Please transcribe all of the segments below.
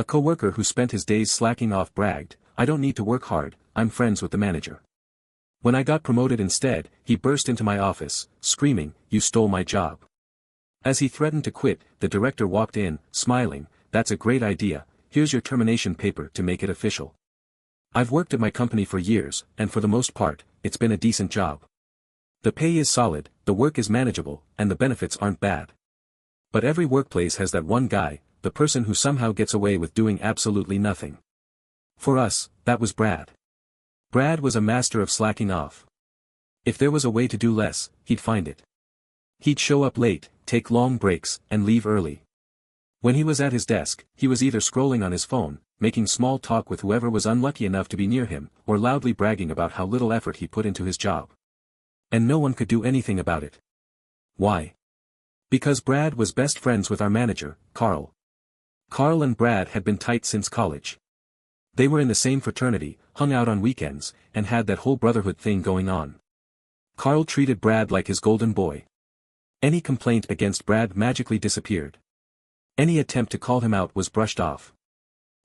A coworker who spent his days slacking off bragged, "I don't need to work hard, I'm friends with the manager." When I got promoted instead, he burst into my office, screaming, "You stole my job." As he threatened to quit, the director walked in, smiling, "That's a great idea, here's your termination paper to make it official. I've worked at my company for years, and for the most part, it's been a decent job. The pay is solid, the work is manageable, and the benefits aren't bad. But every workplace has that one guy, the person who somehow gets away with doing absolutely nothing. For us, that was Brad. Brad was a master of slacking off. If there was a way to do less, he'd find it. He'd show up late, take long breaks, and leave early. When he was at his desk, he was either scrolling on his phone, making small talk with whoever was unlucky enough to be near him, or loudly bragging about how little effort he put into his job. And no one could do anything about it. Why? Because Brad was best friends with our manager, Carl. Carl and Brad had been tight since college. They were in the same fraternity, hung out on weekends, and had that whole brotherhood thing going on. Carl treated Brad like his golden boy. Any complaint against Brad magically disappeared. Any attempt to call him out was brushed off.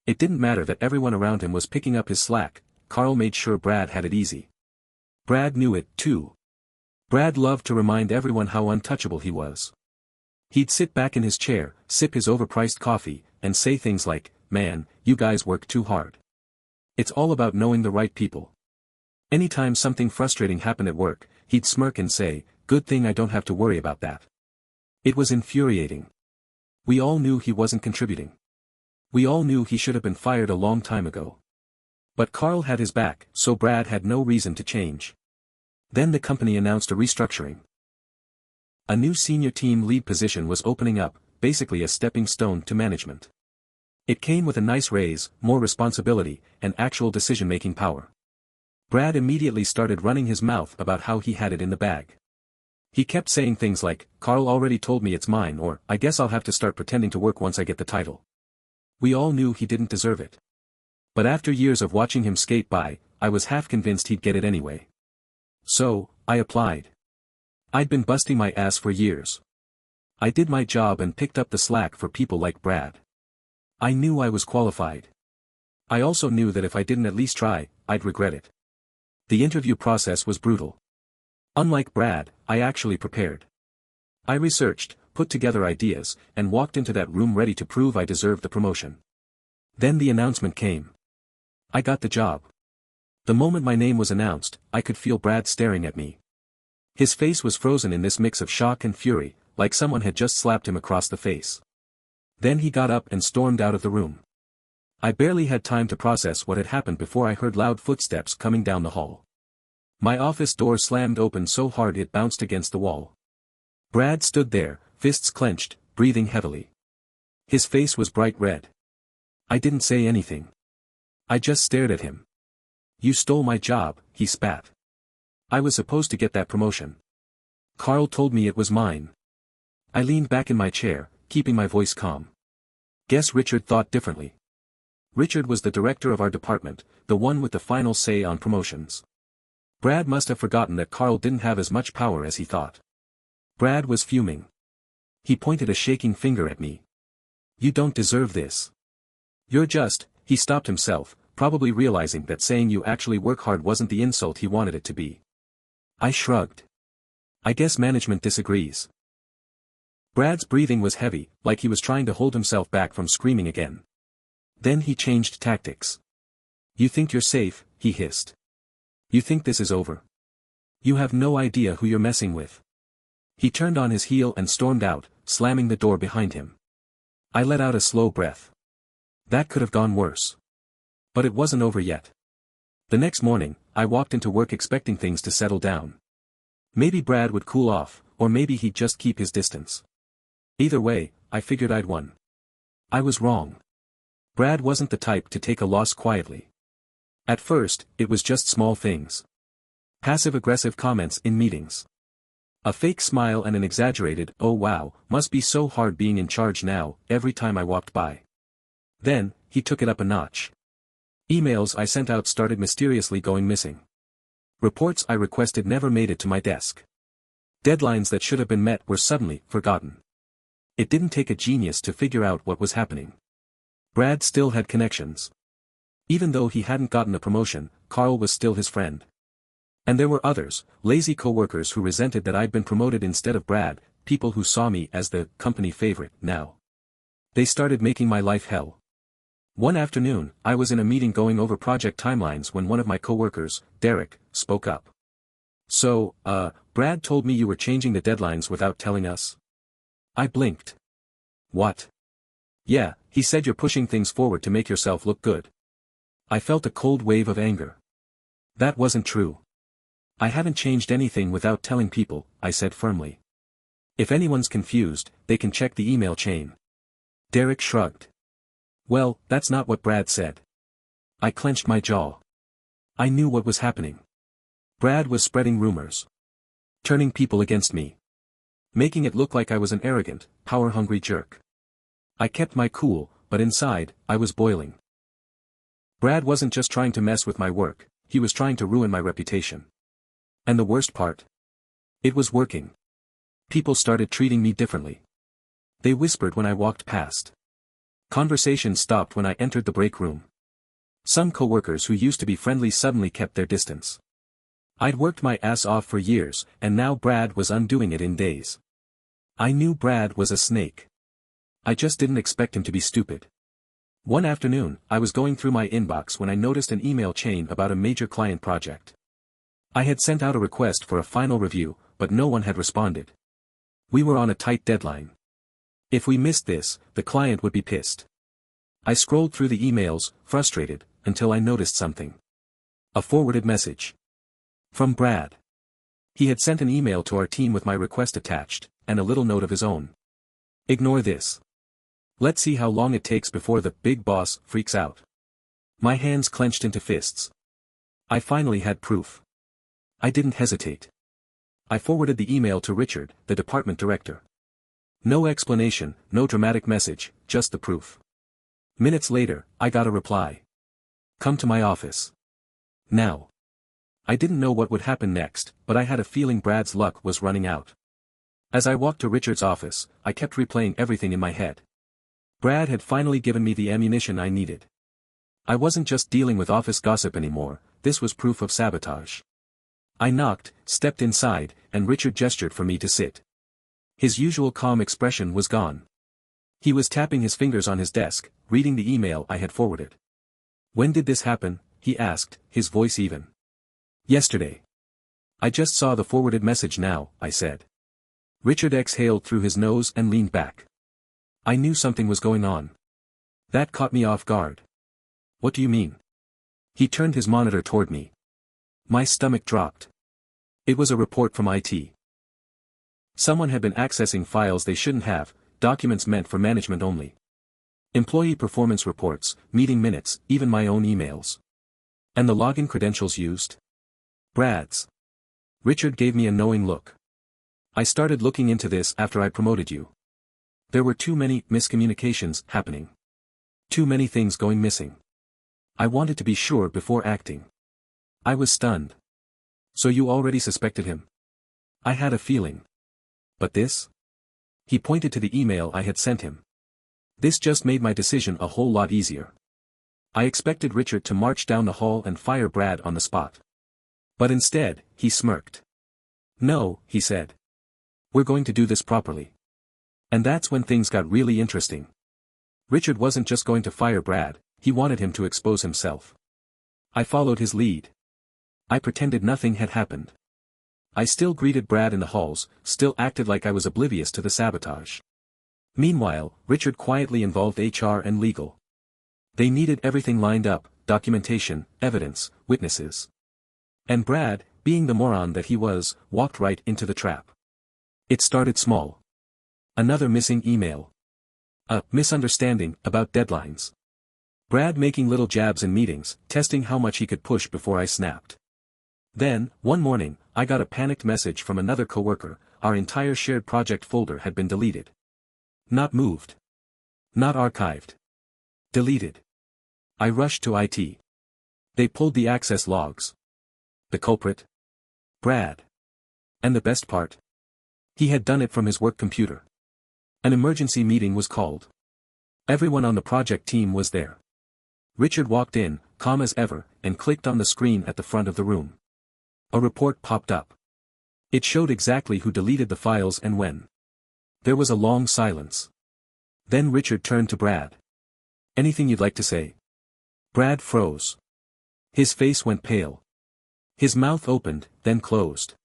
It didn't matter that everyone around him was picking up his slack, Carl made sure Brad had it easy. Brad knew it, too. Brad loved to remind everyone how untouchable he was. He'd sit back in his chair, sip his overpriced coffee, and say things like, "Man, you guys work too hard. It's all about knowing the right people." Anytime something frustrating happened at work, he'd smirk and say, "Good thing I don't have to worry about that." It was infuriating. We all knew he wasn't contributing. We all knew he should have been fired a long time ago. But Carl had his back, so Brad had no reason to change. Then the company announced a restructuring. A new senior team lead position was opening up, basically a stepping stone to management. It came with a nice raise, more responsibility, and actual decision-making power. Brad immediately started running his mouth about how he had it in the bag. He kept saying things like, "Carl already told me it's mine," or, "I guess I'll have to start pretending to work once I get the title." We all knew he didn't deserve it. But after years of watching him skate by, I was half convinced he'd get it anyway. So, I applied. I'd been busting my ass for years. I did my job and picked up the slack for people like Brad. I knew I was qualified. I also knew that if I didn't at least try, I'd regret it. The interview process was brutal. Unlike Brad, I actually prepared. I researched, put together ideas, and walked into that room ready to prove I deserved the promotion. Then the announcement came. I got the job. The moment my name was announced, I could feel Brad staring at me. His face was frozen in this mix of shock and fury, like someone had just slapped him across the face. Then he got up and stormed out of the room. I barely had time to process what had happened before I heard loud footsteps coming down the hall. My office door slammed open so hard it bounced against the wall. Brad stood there, fists clenched, breathing heavily. His face was bright red. I didn't say anything. I just stared at him. "You stole my job," he spat. "I was supposed to get that promotion. Carl told me it was mine." I leaned back in my chair, keeping my voice calm. Guess Richard thought differently. Richard was the director of our department, the one with the final say on promotions. Brad must have forgotten that Carl didn't have as much power as he thought. Brad was fuming. He pointed a shaking finger at me. "You don't deserve this. You're just..." He stopped himself, probably realizing that saying "you actually work hard" wasn't the insult he wanted it to be. I shrugged. "I guess management disagrees." Brad's breathing was heavy, like he was trying to hold himself back from screaming again. Then he changed tactics. "You think you're safe," he hissed. "You think this is over. You have no idea who you're messing with." He turned on his heel and stormed out, slamming the door behind him. I let out a slow breath. That could have gone worse. But it wasn't over yet. The next morning, I walked into work expecting things to settle down. Maybe Brad would cool off, or maybe he'd just keep his distance. Either way, I figured I'd won. I was wrong. Brad wasn't the type to take a loss quietly. At first, it was just small things. Passive-aggressive comments in meetings. A fake smile and an exaggerated, "Oh wow, must be so hard being in charge now," every time I walked by. Then, he took it up a notch. Emails I sent out started mysteriously going missing. Reports I requested never made it to my desk. Deadlines that should have been met were suddenly forgotten. It didn't take a genius to figure out what was happening. Brad still had connections. Even though he hadn't gotten a promotion, Carl was still his friend. And there were others, lazy coworkers who resented that I'd been promoted instead of Brad, people who saw me as the company favorite now. They started making my life hell. One afternoon, I was in a meeting going over project timelines when one of my coworkers, Derek, spoke up. So, Brad told me you were changing the deadlines without telling us? I blinked. What? Yeah, he said you're pushing things forward to make yourself look good. I felt a cold wave of anger. That wasn't true. I haven't changed anything without telling people, I said firmly. If anyone's confused, they can check the email chain. Derek shrugged. Well, that's not what Brad said. I clenched my jaw. I knew what was happening. Brad was spreading rumors. Turning people against me. Making it look like I was an arrogant, power-hungry jerk. I kept my cool, but inside, I was boiling. Brad wasn't just trying to mess with my work, he was trying to ruin my reputation. And the worst part? It was working. People started treating me differently. They whispered when I walked past. Conversations stopped when I entered the break room. Some coworkers who used to be friendly suddenly kept their distance. I'd worked my ass off for years, and now Brad was undoing it in days. I knew Brad was a snake. I just didn't expect him to be stupid. One afternoon, I was going through my inbox when I noticed an email chain about a major client project. I had sent out a request for a final review, but no one had responded. We were on a tight deadline. If we missed this, the client would be pissed. I scrolled through the emails, frustrated, until I noticed something. A forwarded message. From Brad. He had sent an email to our team with my request attached, and a little note of his own. Ignore this. Let's see how long it takes before the big boss freaks out. My hands clenched into fists. I finally had proof. I didn't hesitate. I forwarded the email to Richard, the department director. No explanation, no dramatic message, just the proof. Minutes later, I got a reply. Come to my office. Now. I didn't know what would happen next, but I had a feeling Brad's luck was running out. As I walked to Richard's office, I kept replaying everything in my head. Brad had finally given me the ammunition I needed. I wasn't just dealing with office gossip anymore, this was proof of sabotage. I knocked, stepped inside, and Richard gestured for me to sit. His usual calm expression was gone. He was tapping his fingers on his desk, reading the email I had forwarded. When did this happen? He asked, his voice even. Yesterday. I just saw the forwarded message now, I said. Richard exhaled through his nose and leaned back. I knew something was going on. That caught me off guard. What do you mean? He turned his monitor toward me. My stomach dropped. It was a report from IT. Someone had been accessing files they shouldn't have, documents meant for management only. Employee performance reports, meeting minutes, even my own emails. And the login credentials used? Brad's. Richard gave me a knowing look. I started looking into this after I promoted you. There were too many miscommunications happening. Too many things going missing. I wanted to be sure before acting. I was stunned. So you already suspected him? I had a feeling. But this? He pointed to the email I had sent him. This just made my decision a whole lot easier. I expected Richard to march down the hall and fire Brad on the spot. But instead, he smirked. No, he said. We're going to do this properly. And that's when things got really interesting. Richard wasn't just going to fire Brad, he wanted him to expose himself. I followed his lead. I pretended nothing had happened. I still greeted Brad in the halls, still acted like I was oblivious to the sabotage. Meanwhile, Richard quietly involved HR and legal. They needed everything lined up, documentation, evidence, witnesses. And Brad, being the moron that he was, walked right into the trap. It started small. Another missing email. A misunderstanding about deadlines. Brad making little jabs in meetings, testing how much he could push before I snapped. Then, one morning, I got a panicked message from another coworker, our entire shared project folder had been deleted. Not moved. Not archived. Deleted. I rushed to IT. They pulled the access logs. The culprit? Brad. And the best part? He had done it from his work computer. An emergency meeting was called. Everyone on the project team was there. Richard walked in, calm as ever, and clicked on the screen at the front of the room. A report popped up. It showed exactly who deleted the files and when. There was a long silence. Then Richard turned to Brad. "Anything you'd like to say?" Brad froze. His face went pale. His mouth opened, then closed.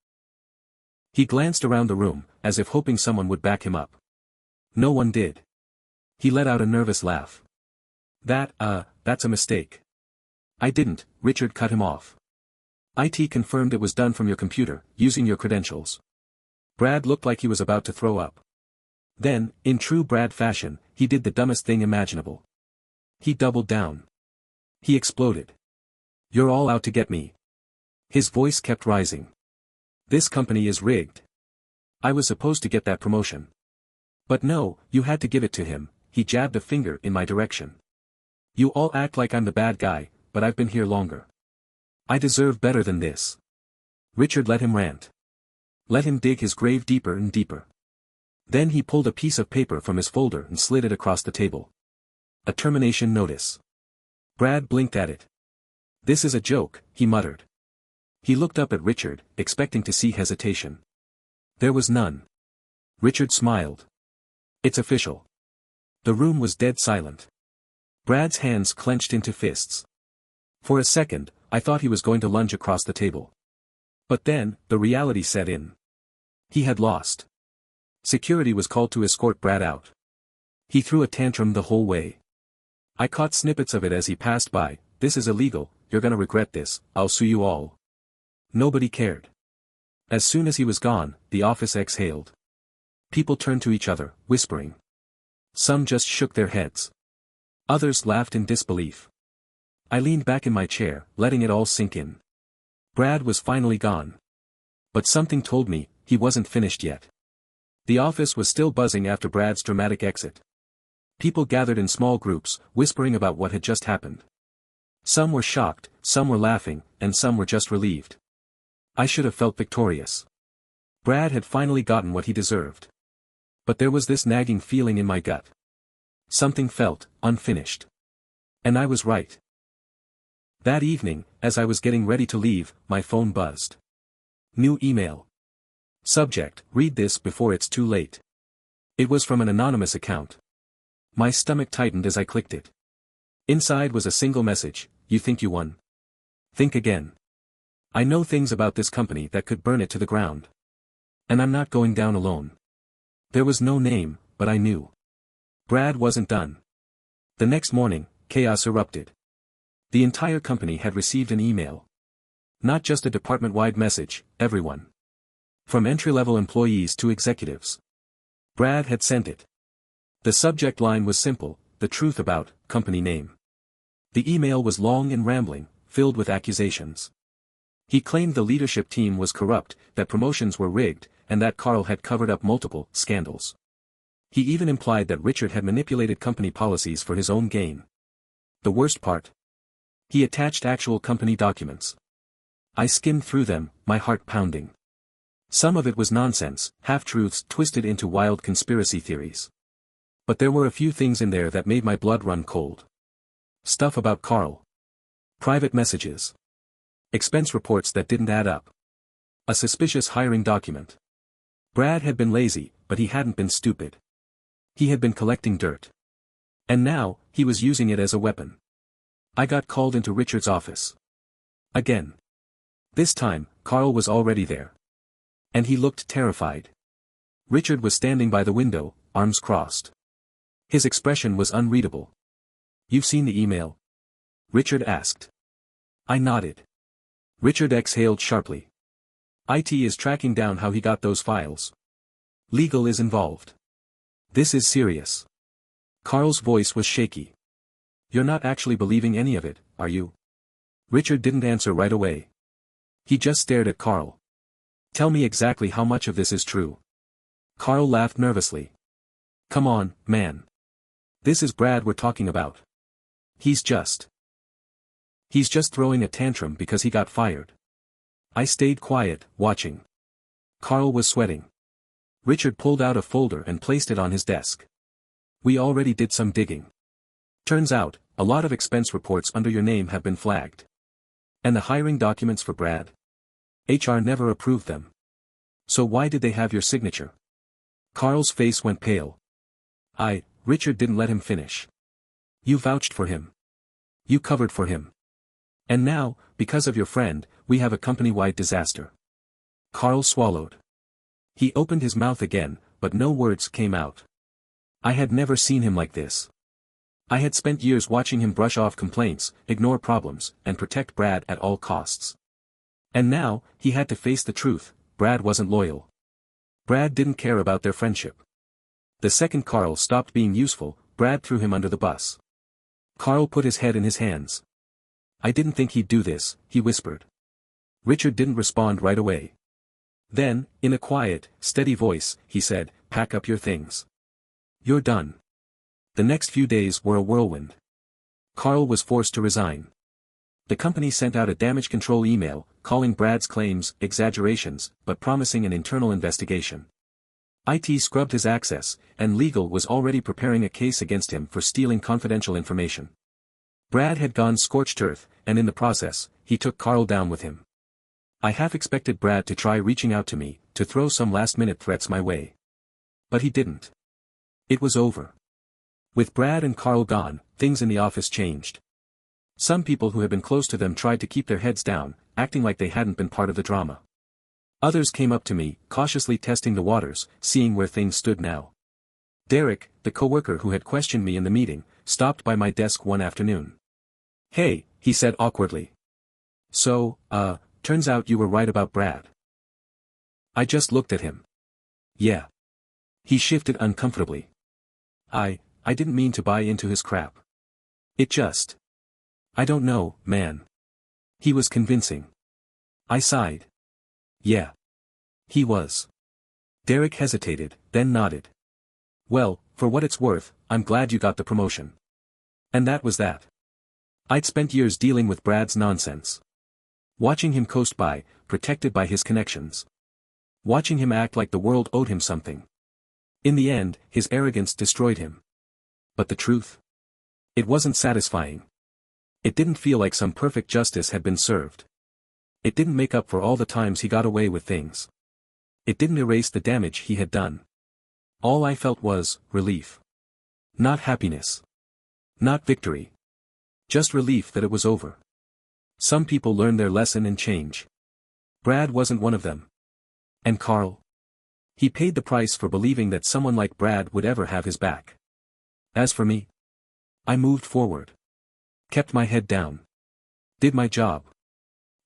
He glanced around the room, as if hoping someone would back him up. No one did. He let out a nervous laugh. That's a mistake." "I didn't," Richard cut him off. "IT confirmed it was done from your computer, using your credentials." Brad looked like he was about to throw up. Then, in true Brad fashion, he did the dumbest thing imaginable. He doubled down. He exploded. "You're all out to get me." His voice kept rising. "This company is rigged. I was supposed to get that promotion. But no, you had to give it to him." He jabbed a finger in my direction. "You all act like I'm the bad guy, but I've been here longer. I deserve better than this." Richard let him rant. Let him dig his grave deeper and deeper. Then he pulled a piece of paper from his folder and slid it across the table. A termination notice. Brad blinked at it. "This is a joke," he muttered. He looked up at Richard, expecting to see hesitation. There was none. Richard smiled. "It's official." The room was dead silent. Brad's hands clenched into fists. For a second, I thought he was going to lunge across the table. But then, the reality set in. He had lost. Security was called to escort Brad out. He threw a tantrum the whole way. I caught snippets of it as he passed by. "This is illegal, you're gonna regret this, I'll sue you all." Nobody cared. As soon as he was gone, the office exhaled. People turned to each other, whispering. Some just shook their heads. Others laughed in disbelief. I leaned back in my chair, letting it all sink in. Brad was finally gone. But something told me, he wasn't finished yet. The office was still buzzing after Brad's dramatic exit. People gathered in small groups, whispering about what had just happened. Some were shocked, some were laughing, and some were just relieved. I should have felt victorious. Brad had finally gotten what he deserved. But there was this nagging feeling in my gut. Something felt unfinished. And I was right. That evening, as I was getting ready to leave, my phone buzzed. New email. Subject: read this before it's too late. It was from an anonymous account. My stomach tightened as I clicked it. Inside was a single message: "You think you won? Think again. I know things about this company that could burn it to the ground. And I'm not going down alone." There was no name, but I knew. Brad wasn't done. The next morning, chaos erupted. The entire company had received an email. Not just a department-wide message, everyone. From entry-level employees to executives. Brad had sent it. The subject line was simple: the truth about company name. The email was long and rambling, filled with accusations. He claimed the leadership team was corrupt, that promotions were rigged, and that Carl had covered up multiple scandals. He even implied that Richard had manipulated company policies for his own gain. The worst part? He attached actual company documents. I skimmed through them, my heart pounding. Some of it was nonsense, half-truths twisted into wild conspiracy theories. But there were a few things in there that made my blood run cold. Stuff about Carl. Private messages. Expense reports that didn't add up. A suspicious hiring document. Brad had been lazy, but he hadn't been stupid. He had been collecting dirt. And now, he was using it as a weapon. I got called into Richard's office. Again. This time, Carl was already there. And he looked terrified. Richard was standing by the window, arms crossed. His expression was unreadable. "You've seen the email?" Richard asked. I nodded. Richard exhaled sharply. IT is tracking down how he got those files. Legal is involved. This is serious. Carl's voice was shaky. "You're not actually believing any of it, are you?" Richard didn't answer right away. He just stared at Carl. "Tell me exactly how much of this is true." Carl laughed nervously. "Come on, man. This is Brad we're talking about. He's just throwing a tantrum because he got fired." I stayed quiet, watching. Carl was sweating. Richard pulled out a folder and placed it on his desk. We already did some digging. Turns out, a lot of expense reports under your name have been flagged. And the hiring documents for Brad? HR never approved them. So why did they have your signature? Carl's face went pale. Richard didn't let him finish. You vouched for him. You covered for him. And now, because of your friend, we have a company-wide disaster. Carl swallowed. He opened his mouth again, but no words came out. I had never seen him like this. I had spent years watching him brush off complaints, ignore problems, and protect Brad at all costs. And now, he had to face the truth, Brad wasn't loyal. Brad didn't care about their friendship. The second Carl stopped being useful, Brad threw him under the bus. Carl put his head in his hands. I didn't think he'd do this, he whispered. Richard didn't respond right away. Then, in a quiet, steady voice, he said, pack up your things. You're done. The next few days were a whirlwind. Carl was forced to resign. The company sent out a damage control email, calling Brad's claims exaggerations, but promising an internal investigation. IT scrubbed his access, and legal was already preparing a case against him for stealing confidential information. Brad had gone scorched earth, and in the process, he took Carl down with him. I half expected Brad to try reaching out to me, to throw some last-minute threats my way. But he didn't. It was over. With Brad and Carl gone, things in the office changed. Some people who had been close to them tried to keep their heads down, acting like they hadn't been part of the drama. Others came up to me, cautiously testing the waters, seeing where things stood now. Derek, the coworker who had questioned me in the meeting, stopped by my desk one afternoon. Hey, he said awkwardly. So, turns out you were right about Brad. I just looked at him. Yeah. He shifted uncomfortably. I didn't mean to buy into his crap. I don't know, man. He was convincing. I sighed. Yeah. He was. Derek hesitated, then nodded. Well, for what it's worth, I'm glad you got the promotion. And that was that. I'd spent years dealing with Brad's nonsense. Watching him coast by, protected by his connections. Watching him act like the world owed him something. In the end, his arrogance destroyed him. But the truth? It wasn't satisfying. It didn't feel like some perfect justice had been served. It didn't make up for all the times he got away with things. It didn't erase the damage he had done. All I felt was relief. Not happiness. Not victory. Just relief that it was over. Some people learn their lesson and change. Brad wasn't one of them. And Carl? He paid the price for believing that someone like Brad would ever have his back. As for me, I moved forward. Kept my head down. Did my job.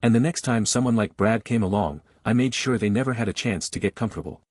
And the next time someone like Brad came along, I made sure they never had a chance to get comfortable.